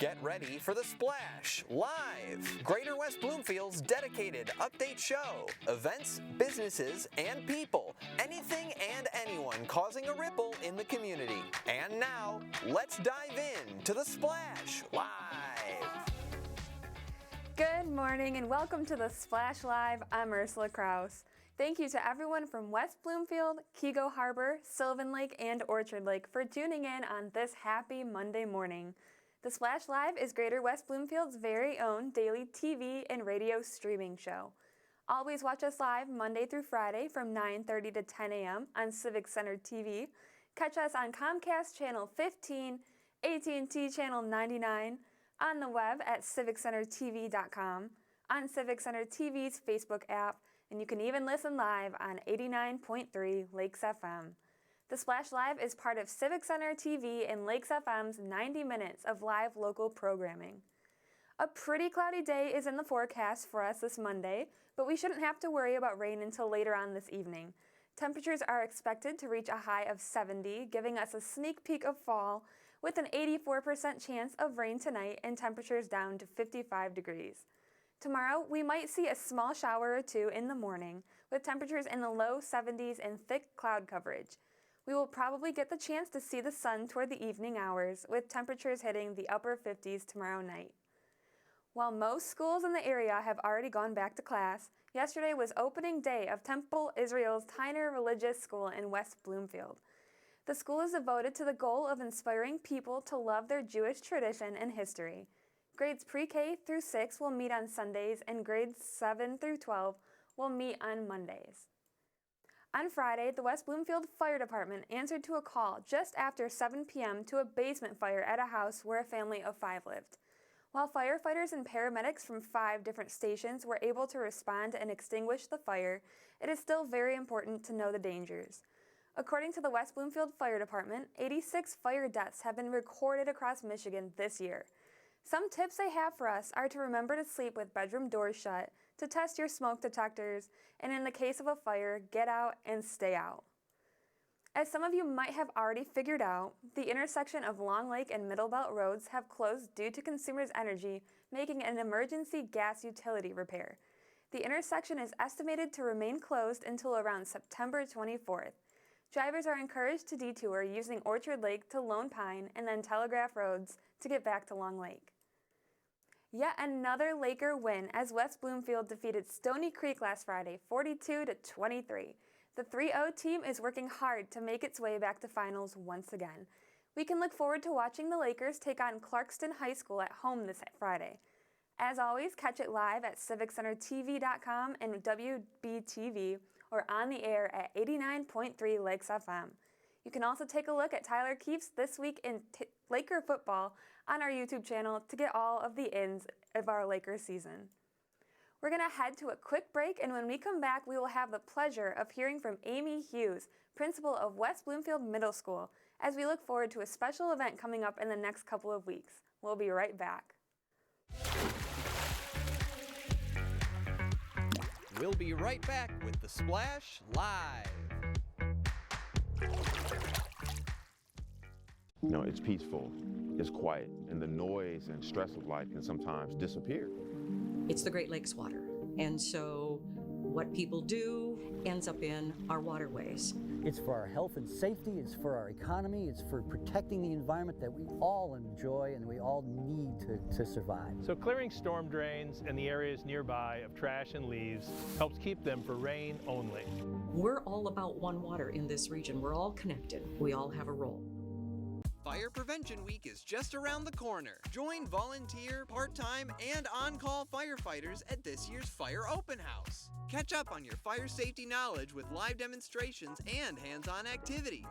Get ready for The Splash Live, Greater West Bloomfield's dedicated update show. Events, businesses, and people. Anything and anyone causing a ripple in the community. And now, let's dive in to The Splash Live. Good morning and welcome to The Splash Live. I'm Ursula Kraus. Thank you to everyone from West Bloomfield, Kego Harbor, Sylvan Lake, and Orchard Lake for tuning in on this happy Monday morning. The Splash Live is Greater West Bloomfield's very own daily TV and radio streaming show. Always watch us live Monday through Friday from 9:30 to 10 a.m. on Civic Center TV. Catch us on Comcast Channel 15, AT&T Channel 99, on the web at civiccentertv.com, on Civic Center TV's Facebook app, and you can even listen live on 89.3 Lakes FM. The Splash Live is part of Civic Center TV and Lakes FM's 90 minutes of live local programming. A pretty cloudy day is in the forecast for us this Monday, but we shouldn't have to worry about rain until later on this evening. Temperatures are expected to reach a high of 70, giving us a sneak peek of fall, with an 84% chance of rain tonight and temperatures down to 55 degrees. Tomorrow, we might see a small shower or two in the morning, with temperatures in the low 70s and thick cloud coverage. We will probably get the chance to see the sun toward the evening hours, with temperatures hitting the upper 50s tomorrow night. While most schools in the area have already gone back to class, yesterday was opening day of Temple Israel's Tyner Religious School in West Bloomfield. The school is devoted to the goal of inspiring people to love their Jewish tradition and history. Grades pre-K through 6 will meet on Sundays, and grades 7 through 12 will meet on Mondays. On Friday, the West Bloomfield Fire Department answered to a call just after 7 p.m. to a basement fire at a house where a family of 5 lived. While firefighters and paramedics from 5 different stations were able to respond and extinguish the fire, it is still very important to know the dangers. According to the West Bloomfield Fire Department, 86 fire deaths have been recorded across Michigan this year. Some tips they have for us are to remember to sleep with bedroom doors shut, to test your smoke detectors, and in the case of a fire, get out and stay out. As some of you might have already figured out, the intersection of Long Lake and Middle Belt roads have closed due to Consumers Energy making an emergency gas utility repair. The intersection is estimated to remain closed until around September 24th. Drivers are encouraged to detour using Orchard Lake to Lone Pine and then Telegraph Roads to get back to Long Lake. Yet another Laker win as West Bloomfield defeated Stony Creek last Friday, 42-23. The 3-0 team is working hard to make its way back to finals once again. We can look forward to watching the Lakers take on Clarkston High School at home this Friday. As always, catch it live at civiccentertv.com and WBTV or on the air at 89.3 Lakes FM. You can also take a look at Tyler Keefe's This Week in Laker Football on our YouTube channel to get all of the ins of our Lakers season. We're going to head to a quick break, and when we come back, we will have the pleasure of hearing from Amy Hughes, principal of West Bloomfield Middle School, as we look forward to a special event coming up in the next couple of weeks. We'll be right back. We'll be right back with The Splash Live. You know, it's peaceful, it's quiet, and the noise and stress of life can sometimes disappear. It's the Great Lakes water, and so what people do ends up in our waterways. It's for our health and safety, it's for our economy, it's for protecting the environment that we all enjoy and we all need to survive. So clearing storm drains and the areas nearby of trash and leaves helps keep them for rain only. We're all about one water in this region. We're all connected. We all have a role. Fire Prevention Week is just around the corner. Join volunteer, part-time, and on-call firefighters at this year's Fire Open House. Catch up on your fire safety knowledge with live demonstrations and hands-on activities.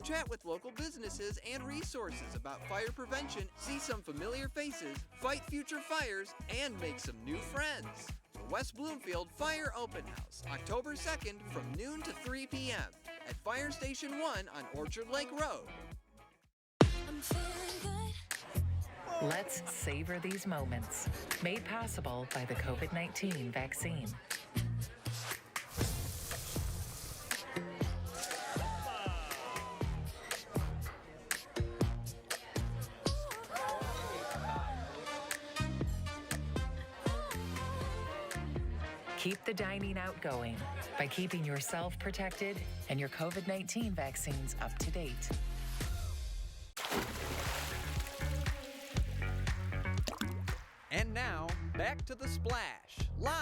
Chat with local businesses and resources about fire prevention, see some familiar faces, fight future fires, and make some new friends. The West Bloomfield Fire Open House, October 2nd from noon to 3 p.m. at Fire Station 1 on Orchard Lake Road. Let's savor these moments, made possible by the COVID-19 vaccine. Keep the dining out going by keeping yourself protected and your COVID-19 vaccines up to date. And now, back to the Splash, live.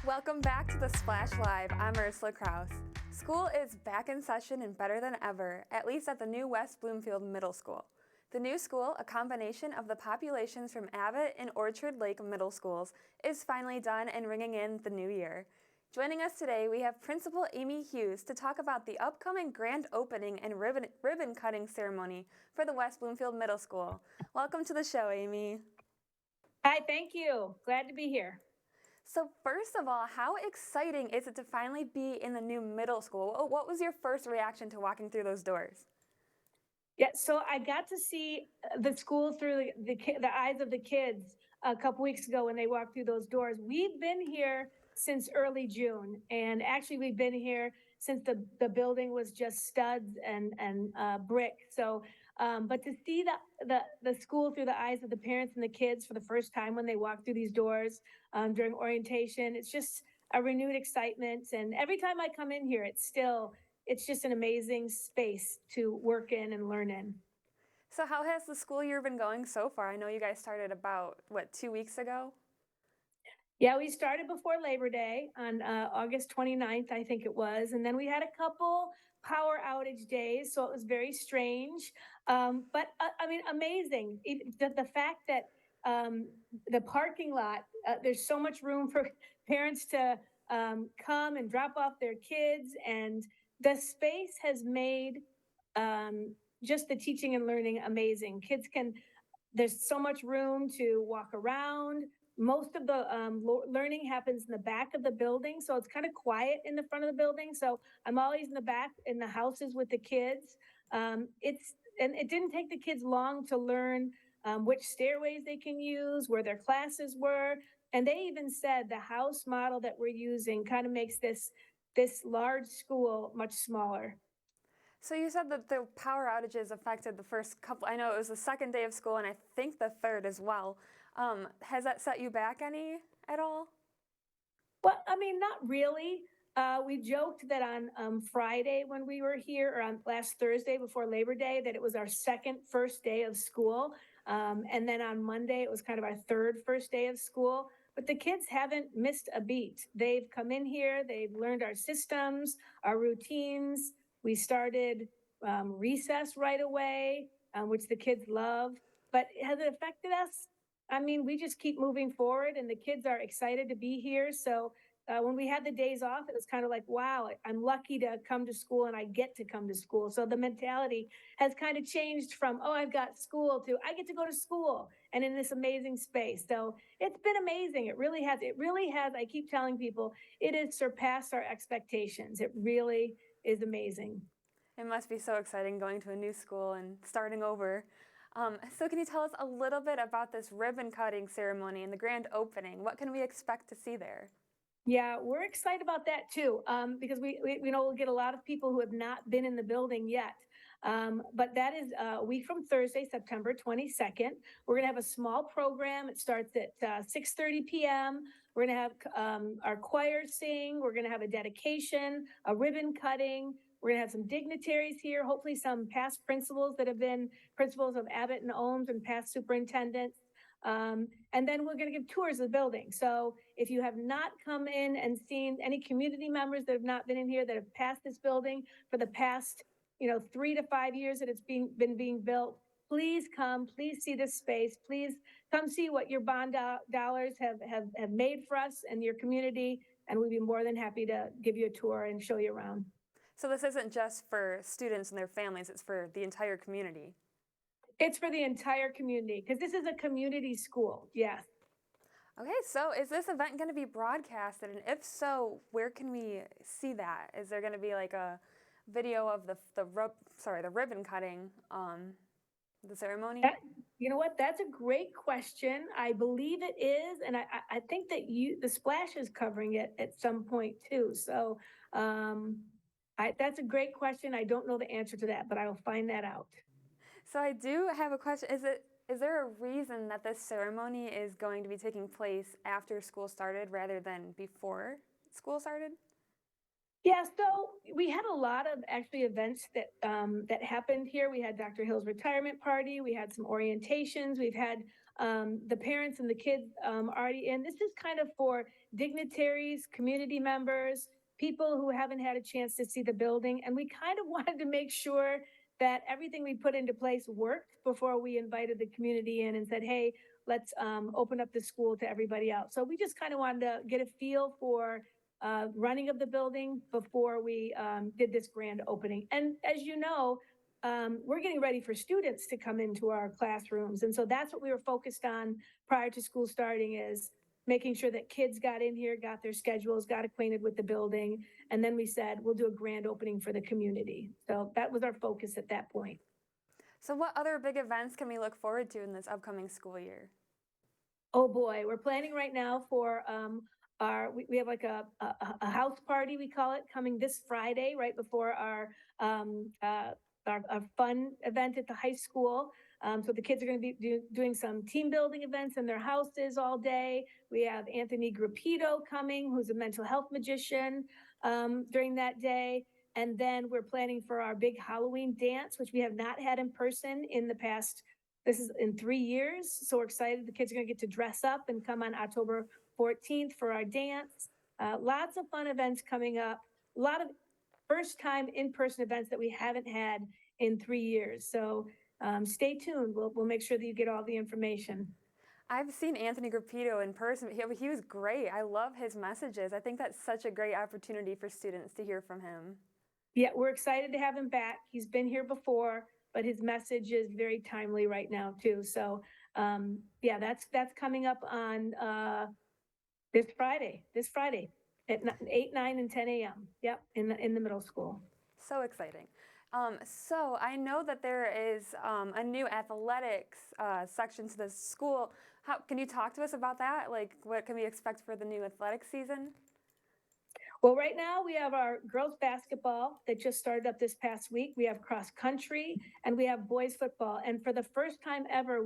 Welcome back to the Splash Live. I'm Ursula Krause. School is back in session and better than ever, at least at the new West Bloomfield Middle School. The new school, a combination of the populations from Abbott and Orchard Lake Middle Schools, is finally done and ringing in the new year. Joining us today, we have Principal Amy Hughes to talk about the upcoming grand opening and ribbon cutting ceremony for the West Bloomfield Middle School. Welcome to the show, Amy. Hi, thank you. Glad to be here. So first of all, how exciting is it to finally be in the new middle school? What was your first reaction to walking through those doors? Yeah, so I got to see the school through the eyes of the kids a couple weeks ago when they walked through those doors. We've been here since early June, and actually we've been here since the building was just studs and brick. So, but to see the school through the eyes of the parents and the kids for the first time when they walk through these doors during orientation, it's just a renewed excitement. And every time I come in here, it's just an amazing space to work in and learn in. So how has the school year been going so far? I know you guys started about, 2 weeks ago? Yeah, we started before Labor Day on August 29th, I think it was. And then we had a couple power outage days, so it was very strange. But I mean, amazing. The fact that the parking lot, there's so much room for parents to come and drop off their kids. And the space has made just the teaching and learning amazing. There's so much room to walk around. Most of the learning happens in the back of the building, so it's kind of quiet in the front of the building. So I'm always in the back in the houses with the kids. And it didn't take the kids long to learn which stairways they can use, where their classes were. And they even said the house model that we're using kind of makes this large school much smaller. So you said that the power outages affected the first couple, I know it was the second day of school and I think the third as well. Has that set you back any at all? Well, I mean, not really. We joked that on Friday when we were here, or on last Thursday before Labor Day, that it was our first day of school. And then on Monday, it was kind of our first day of school. But the kids haven't missed a beat. They've come in here, they've learned our systems, our routines. We started recess right away, which the kids love. But has it affected us? I mean, we just keep moving forward and the kids are excited to be here. So when we had the days off, it was kind of like, wow, I'm lucky to come to school and I get to come to school. So the mentality has kind of changed from, oh, I've got school to I get to go to school and in this amazing space. So it's been amazing. It really has. It really has. I keep telling people it has surpassed our expectations. It really is amazing. It must be so exciting going to a new school and starting over. So can you tell us a little bit about this ribbon cutting ceremony and the grand opening? What can we expect to see there? Yeah, we're excited about that too, because we know we'll get a lot of people who have not been in the building yet. But that is a week from Thursday, September 22nd. We're gonna have a small program. It starts at 6:30 p.m. We're gonna have our choir sing. We're gonna have a dedication, a ribbon cutting. We're gonna have some dignitaries here, hopefully some past principals that have been principals of Abbott and Ohms and past superintendents. And then we're going to give tours of the building. So if you have not come in and seen any community members that have not been in here that have passed this building for the past, 3 to 5 years that it's been being built, please come, please see this space, please come see what your bond dollars have made for us and your community. And we'd be more than happy to give you a tour and show you around. So this isn't just for students and their families, it's for the entire community. It's for the entire community because this is a community school. Yes. Okay, so is this event going to be broadcasted? And if so, where can we see that? Is there going to be like a video of the ribbon cutting, the ceremony? You know what? That's a great question. I believe it is, and I think that the Splash is covering it at some point too. So that's a great question. I don't know the answer to that, but I will find that out. So I do have a question. Is there a reason that this ceremony is going to be taking place after school started rather than before school started? Yeah, so we had a lot of actually events that that happened here. We had Dr. Hill's retirement party. We had some orientations. We've had the parents and the kids already in. This is kind of for dignitaries, community members, people who haven't had a chance to see the building. And we kind of wanted to make sure that everything we put into place worked before we invited the community in and said, hey, let's open up the school to everybody else. So we just kind of wanted to get a feel for running of the building before we did this grand opening. And as you know, we're getting ready for students to come into our classrooms. And so that's what we were focused on prior to school starting, is making sure that kids got in here, got their schedules, got acquainted with the building. And then we said, we'll do a grand opening for the community. So that was our focus at that point. So what other big events can we look forward to in this upcoming school year? Oh boy, we're planning right now for we have like a house party, we call it, coming this Friday, right before our fun event at the high school. So the kids are going to be doing some team building events in their houses all day. We have Anthony Grappito coming, who's a mental health magician, during that day. And then we're planning for our big Halloween dance, which we have not had in person in the past. This is in 3 years. So we're excited. The kids are going to get to dress up and come on October 14th for our dance. Lots of fun events coming up. A lot of first time in-person events that we haven't had in 3 years. So stay tuned. We'll make sure that you get all the information. I've seen Anthony Grappito in person. He was great. I love his messages. I think that's such a great opportunity for students to hear from him. Yeah, we're excited to have him back. He's been here before, but his message is very timely right now too. So yeah, that's coming up on this Friday at 8, 9, and 10 a.m. Yep, in the middle school. So exciting. So I know that there is a new athletics section to the school. Can you talk to us about that? Like, what can we expect for the new athletic season? Well, right now we have our girls basketball that just started up this past week. We have cross country and we have boys football. And for the first time ever,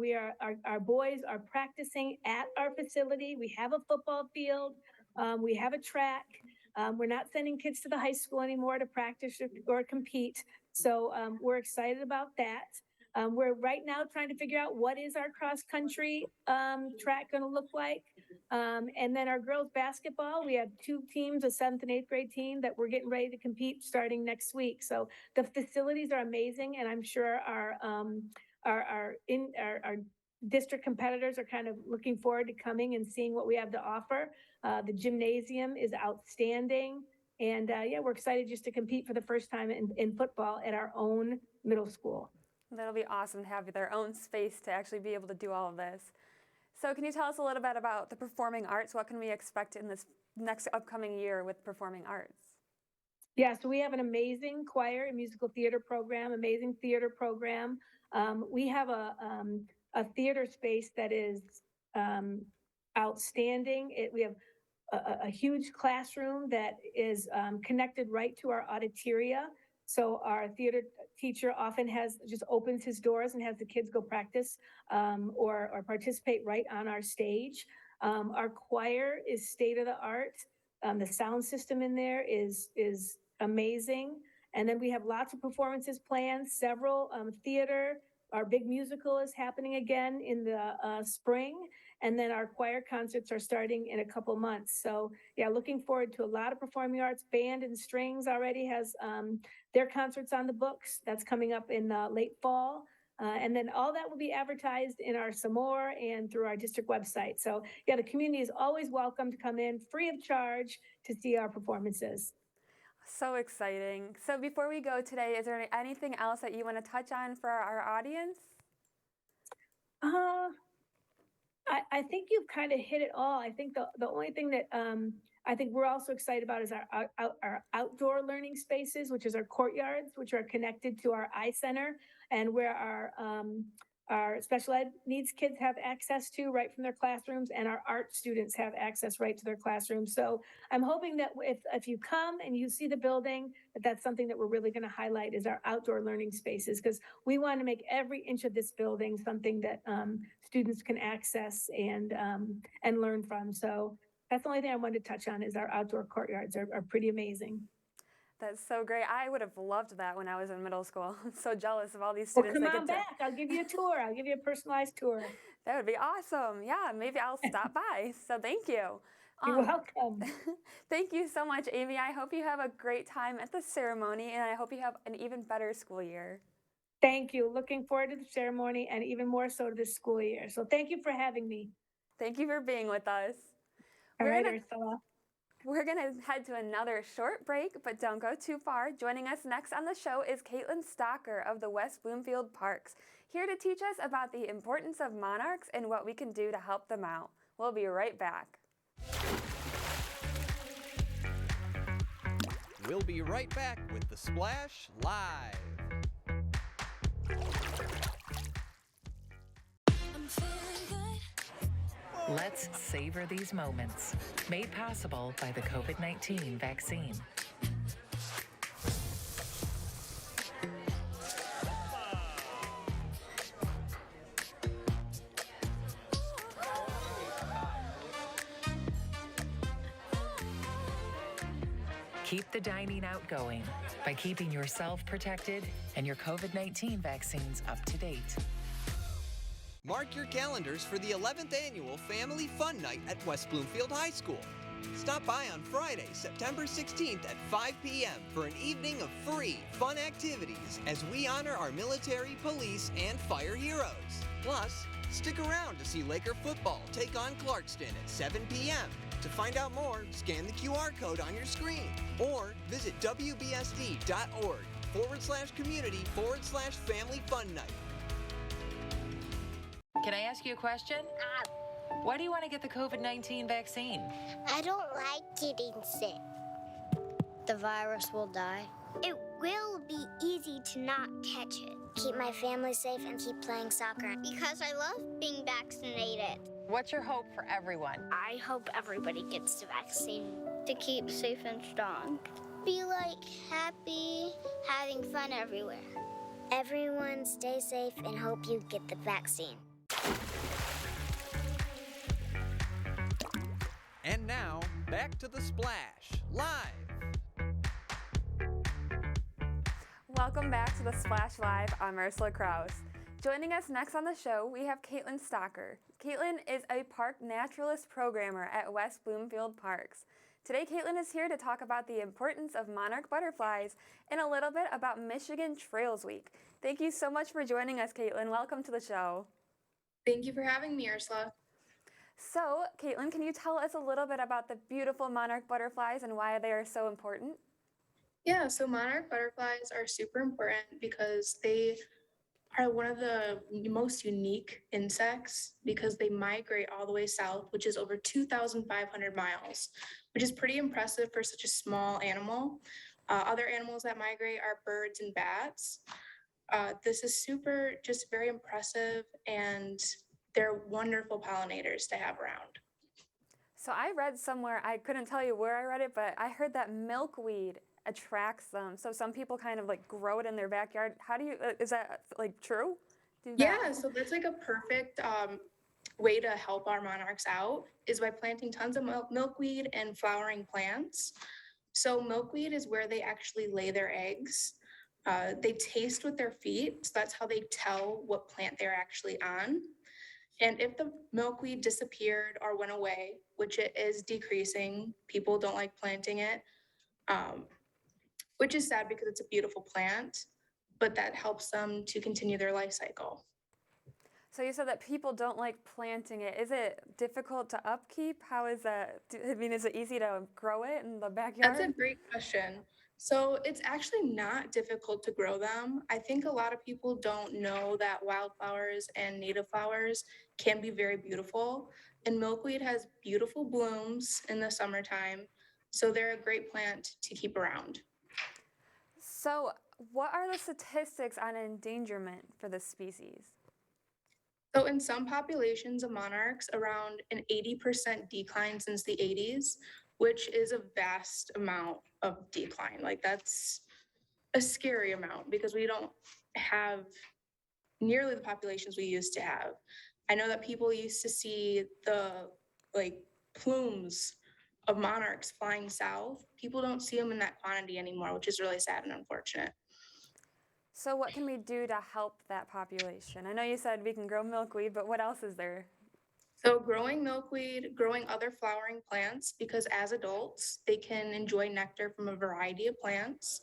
our boys are practicing at our facility. We have a football field. We have a track. We're not sending kids to the high school anymore to practice or compete. So we're excited about that. We're right now trying to figure out what is our cross country track going to look like. And then our girls basketball, we have 2 teams, a 7th and 8th grade team that we're getting ready to compete starting next week. So the facilities are amazing, and I'm sure our district competitors are kind of looking forward to coming and seeing what we have to offer. The gymnasium is outstanding. And yeah, we're excited just to compete for the first time in football at our own middle school. That'll be awesome to have their own space to actually be able to do all of this. So can you tell us a little bit about the performing arts? What can we expect in this next upcoming year with performing arts? Yeah, so we have an amazing choir and musical theater program, amazing theater program. We have a theater space that is outstanding. We have a huge classroom that is connected right to our auditoria. So our theater teacher often just opens his doors and has the kids go practice or participate right on our stage. Our choir is state of the art. The sound system in there is amazing. And then we have lots of performances planned, several theater. Our big musical is happening again in the spring. And then our choir concerts are starting in a couple months. So yeah, looking forward to a lot of performing arts. Band and Strings already has their concerts on the books. That's coming up in late fall. And then all that will be advertised in our Samore and through our district website. So yeah, the community is always welcome to come in free of charge to see our performances. So exciting. So before we go today, is there anything else that you want to touch on for our audience? I think you've kind of hit it all. I think the only thing that I think we're also excited about is our outdoor learning spaces, which is our courtyards, which are connected to our eye center, and where our special ed needs kids have access to right from their classrooms, and our art students have access right to their classrooms. So I'm hoping that if you come and you see the building, that's something that we're really going to highlight is our outdoor learning spaces, because we want to make every inch of this building something that students can access and learn from. So that's the only thing I wanted to touch on is our outdoor courtyards are pretty amazing. That's so great. I would have loved that when I was in middle school. I'm so jealous of all these Well, students. come that on get to... back. I'll give you a tour. I'll give you a personalized tour. That would be awesome. Yeah, maybe I'll stop by. So thank you. You're welcome. Thank you so much, Amy. I hope you have a great time at the ceremony, and I hope you have an even better school year. Thank you. Looking forward to the ceremony and even more so to this school year. So thank you for having me. Thank you for being with us. All right, Ursula. We're going to head to another short break, but don't go too far. Joining us next on the show is Kaitlyn Stocker of the West Bloomfield Parks, here to teach us about the importance of monarchs and what we can do to help them out. We'll be right back. We'll be right back with The Splash Live. Let's savor these moments. Made possible by the COVID-19 vaccine. Keep the dining out going by keeping yourself protected and your COVID-19 vaccines up to date. Mark your calendars for the 11th Annual Family Fun Night at West Bloomfield High School. Stop by on Friday, September 16th at 5 p.m. for an evening of free, fun activities as we honor our military, police, and fire heroes. Plus, stick around to see Laker football take on Clarkston at 7 p.m. To find out more, scan the QR code on your screen or visit wbsd.org/community/family fun night. Can I ask you a question? Why do you want to get the COVID-19 vaccine? I don't like getting sick. The virus will die. It will be easy to not catch it. Keep my family safe and keep playing soccer. Because I love being vaccinated. What's your hope for everyone? I hope everybody gets the vaccine to keep safe and strong. Be like happy, having fun everywhere. Everyone stay safe and hope you get the vaccine. And now, back to The Splash Live. Welcome back to The Splash Live. I'm Ursula Krause. Joining us next on the show, we have Kaitlyn Stocker. Kaitlyn is a park naturalist programmer at West Bloomfield Parks. Today, Kaitlyn is here to talk about the importance of monarch butterflies and a little bit about Michigan Trails Week. Thank you so much for joining us, Kaitlyn. Welcome to the show. Thank you for having me, Ursula. So, Kaitlyn, can you tell us a little bit about the beautiful monarch butterflies and why they are so important? Yeah, so monarch butterflies are super important because they are one of the most unique insects because they migrate all the way south, which is over 2,500 miles, which is pretty impressive for such a small animal. Other animals that migrate are birds and bats. This is just very impressive, and they're wonderful pollinators to have around. So I read somewhere, I couldn't tell you where I read it, but I heard that milkweed attracts them. So some people kind of like grow it in their backyard. How do you, is that like true? Yeah, so that's like a perfect way to help our monarchs out is by planting tons of milkweed and flowering plants. So milkweed is where they actually lay their eggs. They taste with their feet, so that's how they tell what plant they're actually on. And if the milkweed disappeared or went away, which it is decreasing, people don't like planting it, which is sad because it's a beautiful plant, but that helps them to continue their life cycle. So you said that people don't like planting it. Is it difficult to upkeep? How is that? I mean, is it easy to grow it in the backyard? That's a great question. So it's actually not difficult to grow them. I think a lot of people don't know that wildflowers and native flowers can be very beautiful. And milkweed has beautiful blooms in the summertime. So they're a great plant to keep around. So what are the statistics on endangerment for this species? So in some populations of monarchs, around an 80% decline since the 80s, which is a vast amount of decline. Like that's a scary amount because we don't have nearly the populations we used to have. I know that people used to see the like plumes of monarchs flying south. People don't see them in that quantity anymore, which is really sad and unfortunate. So what can we do to help that population? I know you said we can grow milkweed, but what else is there? So growing milkweed, growing other flowering plants, because as adults, they can enjoy nectar from a variety of plants.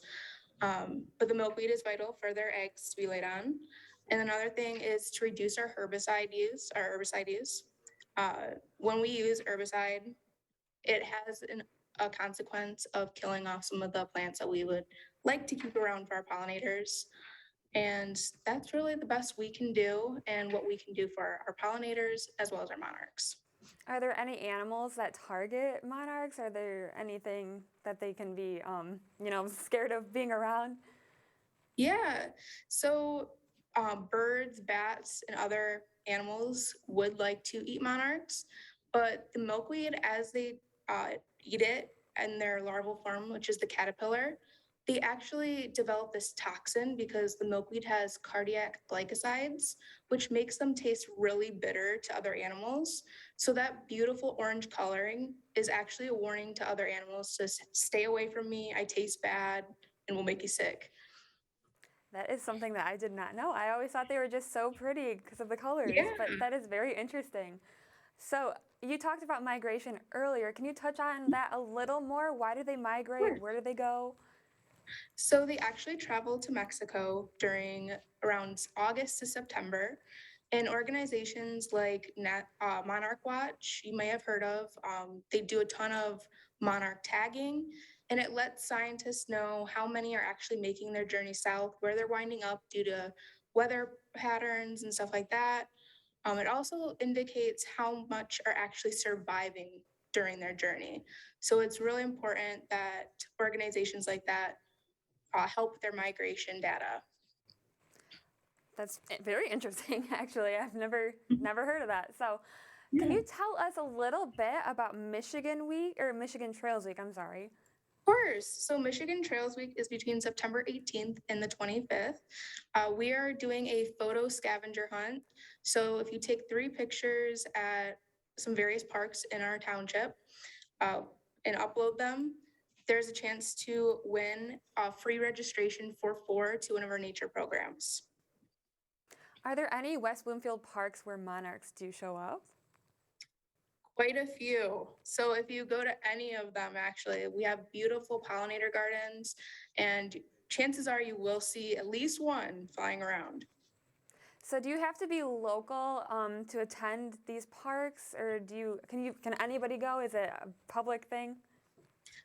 But the milkweed is vital for their eggs to be laid on. And another thing is to reduce our herbicide use. When we use herbicide, it has a consequence of killing off some of the plants that we would like to keep around for our pollinators. And that's really the best we can do and what we can do for our pollinators as well as our monarchs. Are there any animals that target monarchs? Are there anything that they can be, scared of being around? Yeah, so birds, bats, and other animals would like to eat monarchs, but the milkweed, as they eat it in their larval form, which is the caterpillar, they actually develop this toxin because the milkweed has cardiac glycosides, which makes them taste really bitter to other animals. So that beautiful orange coloring is actually a warning to other animals to stay away from me, I taste bad, and will make you sick. That is something that I did not know. I always thought they were just so pretty because of the colors, but that is very interesting. So you talked about migration earlier. Can you touch on that a little more? Why do they migrate? Sure. Where do they go? So they actually travel to Mexico during around August to September. And organizations like Monarch Watch, you may have heard of, they do a ton of monarch tagging, and it lets scientists know how many are actually making their journey south, where they're winding up due to weather patterns and stuff like that. It also indicates how much are actually surviving during their journey. So it's really important that organizations like that help with their migration data. That's very interesting, actually. I've never heard of that. So can you tell us a little bit about Michigan Week, or Michigan Trails Week, I'm sorry. Of course. So Michigan Trails Week is between September 18th and the 25th. We are doing a photo scavenger hunt. So if you take 3 pictures at some various parks in our township and upload them, there's a chance to win free registration for 4 to one of our nature programs. Are there any West Bloomfield parks where monarchs do show up? Quite a few. So if you go to any of them, actually, we have beautiful pollinator gardens, and chances are you will see at least one flying around. So do you have to be local to attend these parks, or can anybody go? Is it a public thing?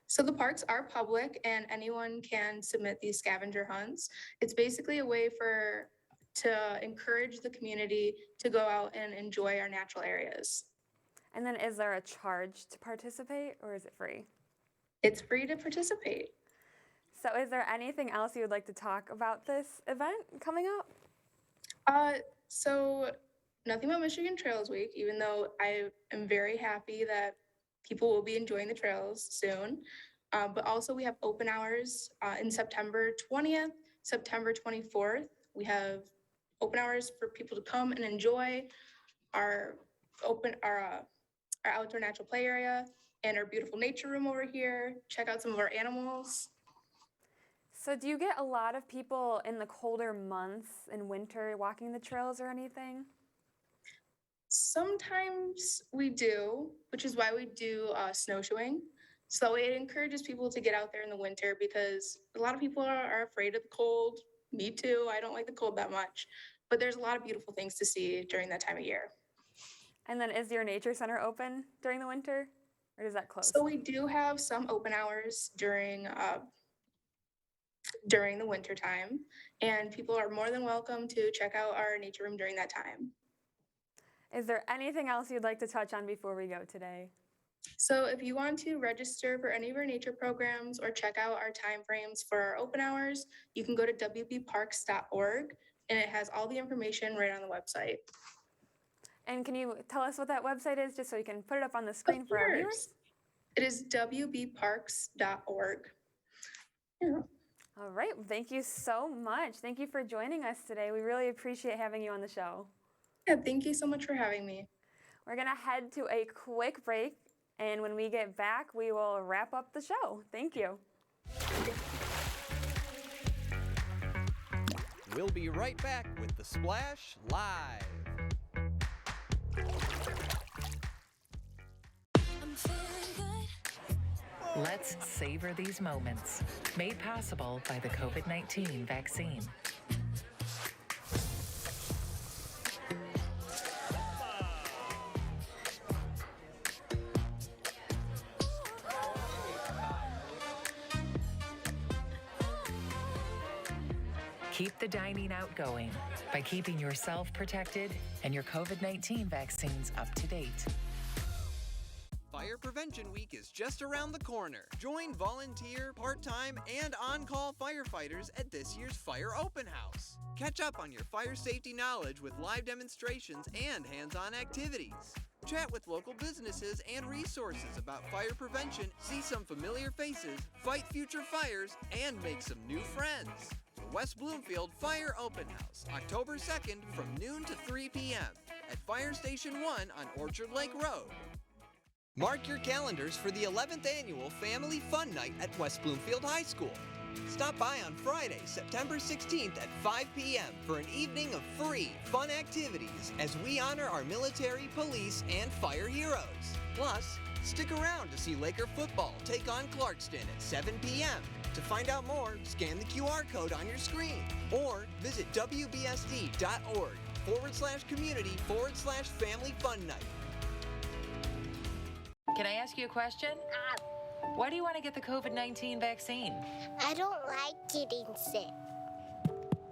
So the parks are public and anyone can submit these scavenger hunts. It's basically a way to encourage the community to go out and enjoy our natural areas. And then is there a charge to participate, or is it free? It's free to participate. So is there anything else you would like to talk about this event coming up? So nothing about Michigan Trails Week, even though I am very happy that people will be enjoying the trails soon. But also we have open hours in September 20th, September 24th. We have open hours for people to come and enjoy our outdoor natural play area and our beautiful nature room over here. Check out some of our animals. So do you get a lot of people in the colder months in winter walking the trails or anything? Sometimes we do, which is why we do snowshoeing. So it encourages people to get out there in the winter because a lot of people are afraid of the cold. Me too. I don't like the cold that much. But there's a lot of beautiful things to see during that time of year. And then is your nature center open during the winter, or does that close? So we do have some open hours during the winter time, and people are more than welcome to check out our nature room during that time. Is there anything else you'd like to touch on before we go today? So if you want to register for any of our nature programs or check out our timeframes for our open hours, you can go to wbparks.org, and it has all the information right on the website. And can you tell us what that website is, just so you can put it up on the screen for our viewers? It is wbparks.org. Yeah. All right, well, thank you so much. Thank you for joining us today. We really appreciate having you on the show. Yeah, thank you so much for having me. We're gonna head to a quick break, and when we get back, we will wrap up the show. Thank you. We'll be right back with the Splash Live. Let's savor these moments, made possible by the COVID-19 vaccine. Keep the dining out going by keeping yourself protected and your COVID-19 vaccines up to date. Fire Prevention Week is just around the corner. Join volunteer, part-time, and on-call firefighters at this year's Fire Open House. Catch up on your fire safety knowledge with live demonstrations and hands-on activities. Chat with local businesses and resources about fire prevention, see some familiar faces, fight future fires, and make some new friends. The West Bloomfield Fire Open House, October 2nd from noon to 3 p.m. at Fire Station 1 on Orchard Lake Road. Mark your calendars for the 11th Annual Family Fun Night at West Bloomfield High School. Stop by on Friday, September 16th at 5 p.m. for an evening of free, fun activities as we honor our military, police, and fire heroes. Plus, stick around to see Laker football take on Clarkston at 7 p.m. To find out more, scan the QR code on your screen or visit wbsd.org/community/family fun night. Can I ask you a question? Why do you want to get the COVID-19 vaccine? I don't like getting sick.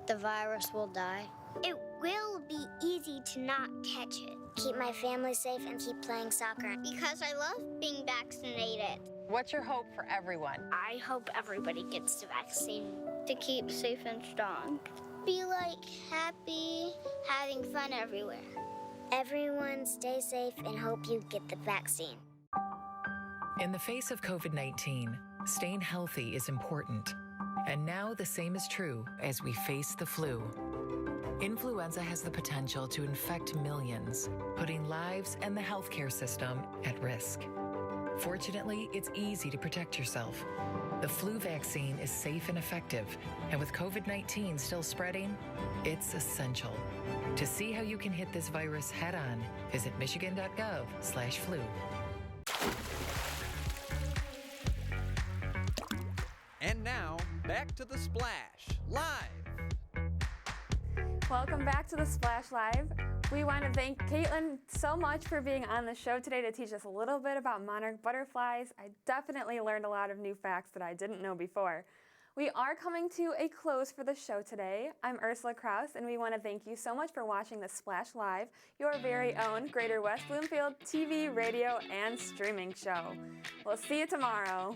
The virus will die. It will be easy to not catch it. Keep my family safe and keep playing soccer because I love being vaccinated. What's your hope for everyone? I hope everybody gets the vaccine to keep safe and strong. Be like happy, having fun everywhere. Everyone stay safe and hope you get the vaccine. In the face of COVID-19, staying healthy is important. And now the same is true as we face the flu. Influenza has the potential to infect millions, putting lives and the healthcare system at risk. Fortunately, it's easy to protect yourself. The flu vaccine is safe and effective, and with COVID-19 still spreading, it's essential. To see how you can hit this virus head-on, visit michigan.gov/flu. And now, back to the Splash Live. Welcome back to the Splash Live. We want to thank Kaitlyn so much for being on the show today to teach us a little bit about monarch butterflies. I definitely learned a lot of new facts that I didn't know before. We are coming to a close for the show today. I'm Ursula Kraus, and we want to thank you so much for watching the Splash Live, your very own Greater West Bloomfield TV, radio, and streaming show. We'll see you tomorrow.